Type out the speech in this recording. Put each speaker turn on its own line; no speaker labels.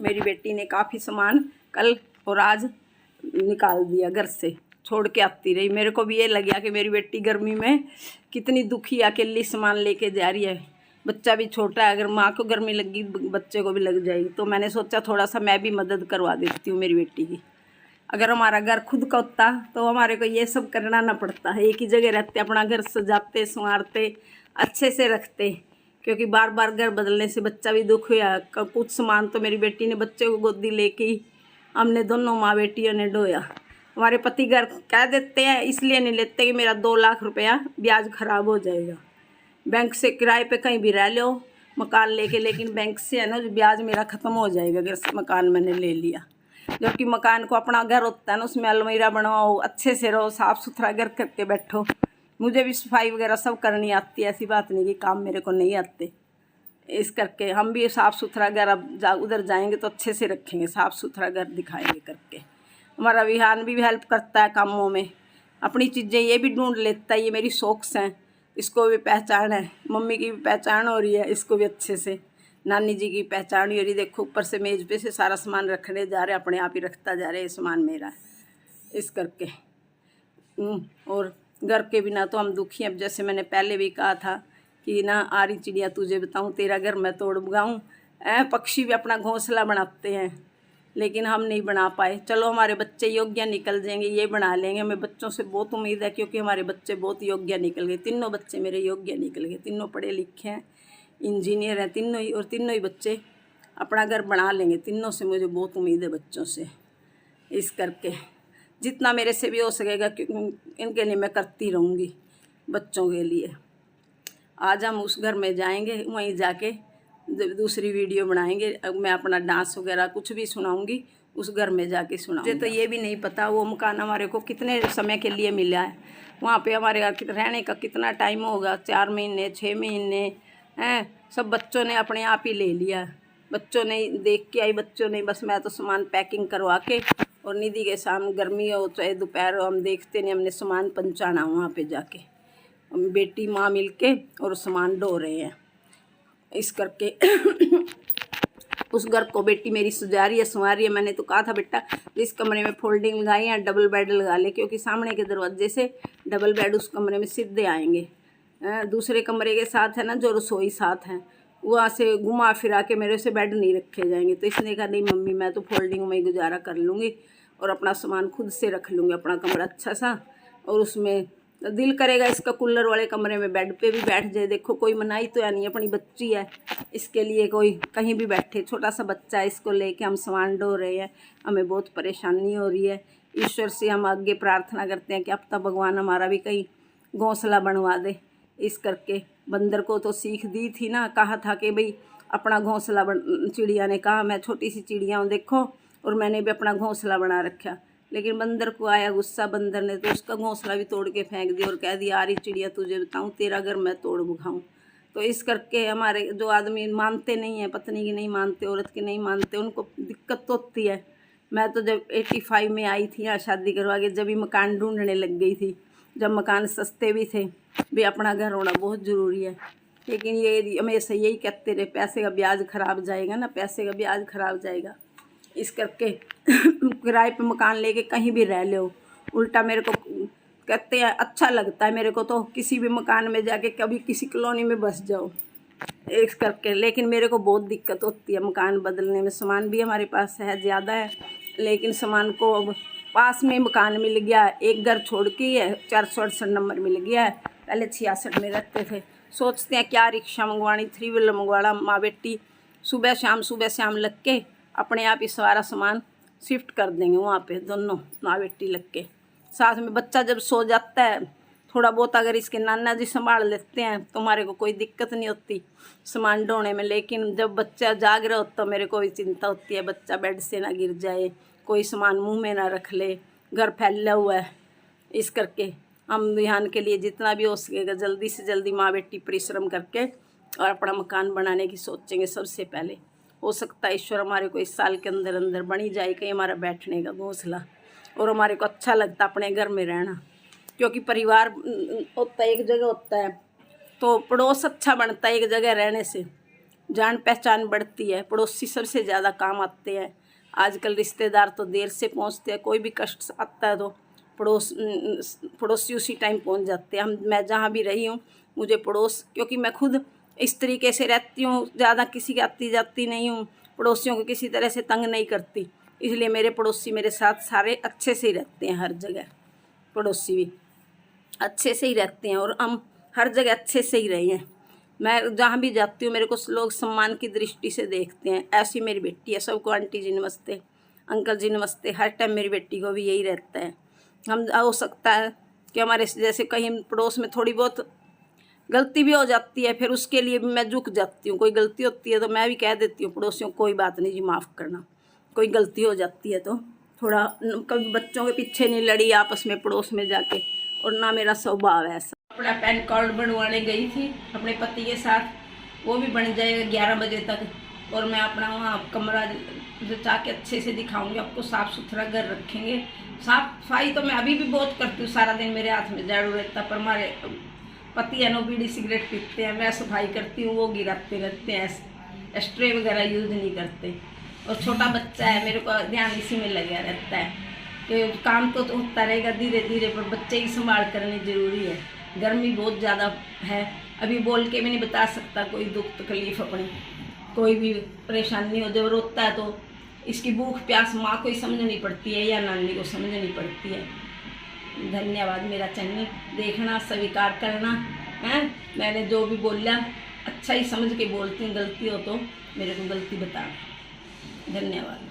मेरी बेटी ने काफ़ी सामान कल और आज निकाल दिया, घर से छोड़ के आती रही। मेरे को भी ये लग गया कि मेरी बेटी गर्मी में कितनी दुखी अकेली सामान लेके जा रही है। बच्चा भी छोटा है, अगर माँ को गर्मी लगी बच्चे को भी लग जाएगी। तो मैंने सोचा थोड़ा सा मैं भी मदद करवा देती हूँ मेरी बेटी की। अगर हमारा घर खुद का होता तो हमारे को ये सब करना ना पड़ता है। एक ही जगह रहते, अपना घर सजाते संवारते अच्छे से रखते, क्योंकि बार बार घर बदलने से बच्चा भी दुख हुआ। कुछ सामान तो मेरी बेटी ने बच्चे को गोदी लेके ही हमने दोनों माँ बेटियों ने ढोया। हमारे पति घर कह देते हैं, इसलिए नहीं लेते कि मेरा 2 लाख रुपया ब्याज खराब हो जाएगा। बैंक से किराए पे कहीं भी रह लो मकान लेके, लेकिन बैंक से है ना जो ब्याज मेरा ख़त्म हो जाएगा अगर मकान मैंने ले लिया। जबकि मकान को अपना घर होता है ना, उसमें अलमीरा बनवाओ, अच्छे से रहो, साफ़ सुथरा घर करके बैठो। मुझे भी सफाई वगैरह सब करनी आती है, ऐसी बात नहीं कि काम मेरे को नहीं आते। इस करके हम भी साफ़ सुथरा घर अब उधर जाएंगे तो अच्छे से रखेंगे, साफ़ सुथरा घर दिखाएंगे करके। हमारा विहान भी हेल्प करता है कामों में, अपनी चीज़ें ये भी ढूंढ लेता है। ये मेरी शौक़ हैं, इसको भी पहचान है, मम्मी की भी पहचान हो रही है, इसको भी अच्छे से नानी जी की पहचान हो रही। देखो ऊपर से मेज़ पे से सारा सामान रखने जा रहे, अपने आप ही रखता जा रहे, ये सामान मेरा है इस करके। और घर के बिना तो हम दुखी हैं। अब जैसे मैंने पहले भी कहा था कि ना आ रही चिड़िया तुझे बताऊं, तेरा घर मैं तोड़ बुगाऊं। पक्षी भी अपना घोंसला बनाते हैं, लेकिन हम नहीं बना पाए। चलो हमारे बच्चे योग्य निकल जाएंगे, ये बना लेंगे। हमें बच्चों से बहुत उम्मीद है, क्योंकि हमारे बच्चे बहुत योग्य निकल गए। तीनों बच्चे मेरे योग्य निकल गए, तीनों पढ़े लिखे हैं, इंजीनियर हैं तीनों ही, और तीनों ही बच्चे अपना घर बना लेंगे। तीनों से मुझे बहुत उम्मीद है बच्चों से। इस करके जितना मेरे से भी हो सकेगा, क्योंकि इनके लिए मैं करती रहूँगी बच्चों के लिए। आज हम उस घर में जाएंगे, वहीं जाके दूसरी वीडियो बनाएंगे। अब मैं अपना डांस वगैरह कुछ भी सुनाऊंगी, उस घर में जाके सुनाऊंगी। तो ये भी नहीं पता वो मकान हमारे को कितने समय के लिए मिला है, वहाँ पे हमारे घर रहने का कितना टाइम होगा, 4 महीने 6 महीने हैं। सब बच्चों ने अपने आप ही ले लिया, बच्चों ने देख के आई, बच्चों ने बस मैं तो सामान पैकिंग करवा के, और निधि के सामने गर्मी हो चाहे दोपहर हो, हम देखते नहीं, हमने सामान पहुँचाना वहाँ पे जाके। हम बेटी माँ मिलके और सामान ढो रहे हैं इस करके। उस घर को बेटी मेरी सजा रही है, संवार रही है। मैंने तो कहा था बेटा जिस कमरे में फोल्डिंग लगाई है डबल बेड लगा ले, क्योंकि सामने के दरवाजे से डबल बेड उस कमरे में सीधे आएंगे। दूसरे कमरे के साथ है ना जो रसोई साथ है, वहाँ से घुमा फिरा के मेरे से बेड नहीं रखे जाएंगे। तो इसने कहा नहीं मम्मी मैं तो फोल्डिंग में ही गुजारा कर लूँगी और अपना सामान खुद से रख लूँगी, अपना कमरा अच्छा सा। और उसमें दिल करेगा इसका कूलर वाले कमरे में बेड पे भी बैठ जाए। देखो कोई मनाही तो है नहीं, अपनी बच्ची है, इसके लिए कोई कहीं भी बैठे। छोटा सा बच्चा है, इसको लेके हम सामान ढो रहे हैं, हमें बहुत परेशानी हो रही है। ईश्वर से हम आगे प्रार्थना करते हैं कि अब तक भगवान हमारा भी कहीं घोंसला बनवा दे। इस करके बंदर को तो सीख दी थी ना, कहा था कि भाई अपना घोंसला चिड़िया ने कहा मैं छोटी सी चिड़िया हूँ देखो, और मैंने भी अपना घोंसला बना रखा। लेकिन बंदर को आया गुस्सा, बंदर ने तो उसका घोंसला भी तोड़ के फेंक दिया और कह दिया आ रही चिड़िया तुझे बताऊँ, तेरा घर मैं तोड़ बुखाऊँ। तो इस करके हमारे जो आदमी मानते नहीं हैं, पत्नी की नहीं मानते, औरत की नहीं मानते, उनको दिक्कत तो होती है। मैं तो जब 85 में आई थी यहाँ शादी करवा के, जब ही मकान ढूंढने लग गई थी, जब मकान सस्ते भी थे। भी अपना घर होना बहुत ज़रूरी है। लेकिन ये हमेशा यही कहते रहे पैसे का ब्याज खराब जाएगा ना, पैसे का ब्याज खराब जाएगा। इस करके किराए पे मकान लेके कहीं भी रह लो, उल्टा मेरे को कहते हैं अच्छा लगता है मेरे को तो किसी भी मकान में जाके कभी किसी कॉलोनी में बस जाओ इस करके। लेकिन मेरे को बहुत दिक्कत होती है मकान बदलने में। सामान भी हमारे पास है ज़्यादा है, लेकिन सामान को अब पास में मकान मिल गया, एक घर छोड़ के है 468 नंबर मिल गया है। पहले 66 में रहते थे। सोचते हैं क्या रिक्शा मंगवानी, 3 व्हीलर मंगवाना, माँ बेटी सुबह शाम लग के अपने आप ही सारा सामान शिफ्ट कर देंगे वहाँ पे, दोनों माँ बेटी लग के। साथ में बच्चा जब सो जाता है थोड़ा बहुत अगर इसके नाना जी संभाल लेते हैं तो हमारे को कोई दिक्कत नहीं होती सामान ढोने में। लेकिन जब बच्चा जाग रहा होता तो मेरे को भी चिंता होती है बच्चा बेड से ना गिर जाए, कोई सामान मुंह में ना रख ले, घर फैला हुआ है। इस करके हम बिहान के लिए जितना भी हो सकेगा जल्दी से जल्दी माँ बेटी परिश्रम करके और अपना मकान बनाने की सोचेंगे सबसे पहले। हो सकता है ईश्वर हमारे को इस साल के अंदर अंदर बनी जाए कहीं हमारा बैठने का घोंसला, और हमारे को अच्छा लगता अपने घर में रहना। क्योंकि परिवार होता है एक जगह होता है तो पड़ोस अच्छा बनता है एक जगह रहने से। जान पहचान बढ़ती है, पड़ोसी सबसे ज़्यादा काम आते हैं। आजकल रिश्तेदार तो देर से पहुंचते हैं, कोई भी कष्ट आता है तो पड़ोसी उसी टाइम पहुंच जाते हैं। मैं जहाँ भी रही हूँ मुझे पड़ोस, क्योंकि मैं खुद इस तरीके से रहती हूँ, ज़्यादा किसी की आती जाती नहीं हूँ, पड़ोसियों को किसी तरह से तंग नहीं करती, इसलिए मेरे पड़ोसी मेरे साथ सारे अच्छे से ही रहते हैं। हर जगह पड़ोसी भी अच्छे से ही रहते हैं और हम हर जगह अच्छे से ही रहे हैं। मैं जहाँ भी जाती हूँ मेरे को लोग सम्मान की दृष्टि से देखते हैं। ऐसी मेरी बेटी है, सबको आंटी जी नमस्ते, अंकल जी नमस्ते, हर टाइम मेरी बेटी को भी यही रहता है। हम हो सकता है कि हमारे जैसे कहीं पड़ोस में थोड़ी बहुत गलती भी हो जाती है, फिर उसके लिए भी मैं झुक जाती हूँ। कोई गलती होती है तो मैं भी कह देती हूँ पड़ोसियों को, कोई बात नहीं जी, माफ़ करना। कोई गलती हो जाती है तो थोड़ा, कभी बच्चों के पीछे नहीं लड़ी आपस में पड़ोस में जाके, और ना मेरा स्वभाव है ऐसा। अपना पैन कार्ड बनवाने गई थी अपने पति के साथ, वो भी बन जाएगा 11 बजे तक, और मैं अपना वहाँ कमरा जचा के अच्छे से दिखाऊंगी आपको। साफ़ सुथरा घर रखेंगे। साफ सफाई तो मैं अभी भी बहुत करती हूँ, सारा दिन मेरे हाथ में झाड़ू रहता, पर हमारे पति है नो बीड़ी सिगरेट पीते हैं, मैं सफाई करती हूँ, वो गिराते रहते हैं, स्प्रे वगैरह यूज़ नहीं करते। और छोटा बच्चा है, मेरे को ध्यान इसी में लगा रहता है कि काम तो होता रहेगा धीरे धीरे, पर बच्चे की संभाल करनी ज़रूरी है। गर्मी बहुत ज़्यादा है, अभी बोल के भी नहीं बता सकता कोई दुख तकलीफ अपनी, कोई भी परेशानी हो। जब रोता है तो इसकी भूख प्यास माँ को ही समझनी पड़ती है या नानी को समझनी पड़ती है। धन्यवाद मेरा चैनल देखना, स्वीकार करना है। मैंने जो भी बोला अच्छा ही समझ के बोलती हूँ, गलती हो तो मेरे को गलती बताना। धन्यवाद।